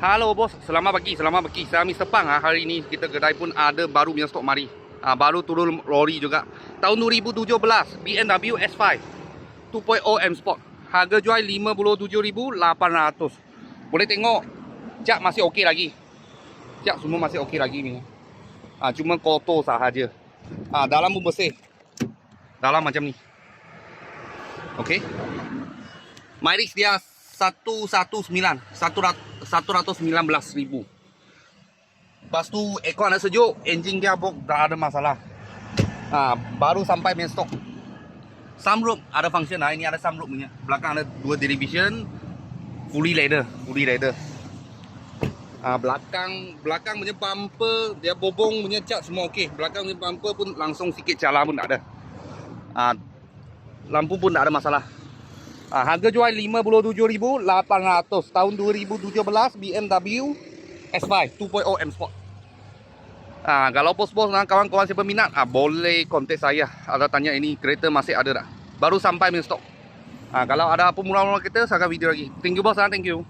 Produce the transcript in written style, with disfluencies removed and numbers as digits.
Halo bos, selamat pagi, selamat pagi. Saya Mr. Pang. Hari ini kita kedai pun ada baru punya stok mari. Baru turun lori juga. Tahun 2017, BMW S5 2.0 M Sport. Harga jual 57,800. Boleh tengok, cat masih okey lagi. Cat semua masih okey lagi ni. Cuma kotor sahaja. Dalam pun bersih. Dalam macam ni. Okey. Mileage dia 119,000. Lepas tu aircon ada sejuk, engine gearbox dah ada masalah. Baru sampai main stock. Sunroof ada function lah, ini ada sunroof punya. Belakang ada dua television, fully leather. Belakang punya bumper, dia bobong punya cat semua okey. Belakang punya bumper pun langsung sikit calar pun tak ada. Lampu pun tak ada masalah. Harga jual 57,800. Tahun 2017 BMW S5 2.0 M Sport. Kalau bos-bos kawan-kawan siapa minat, boleh kontak saya. Ada tanya ini kereta masih ada tak? Baru sampai main stok. Kalau ada apa mula-mula kita, saya akan video lagi. Thank you bos, thank you.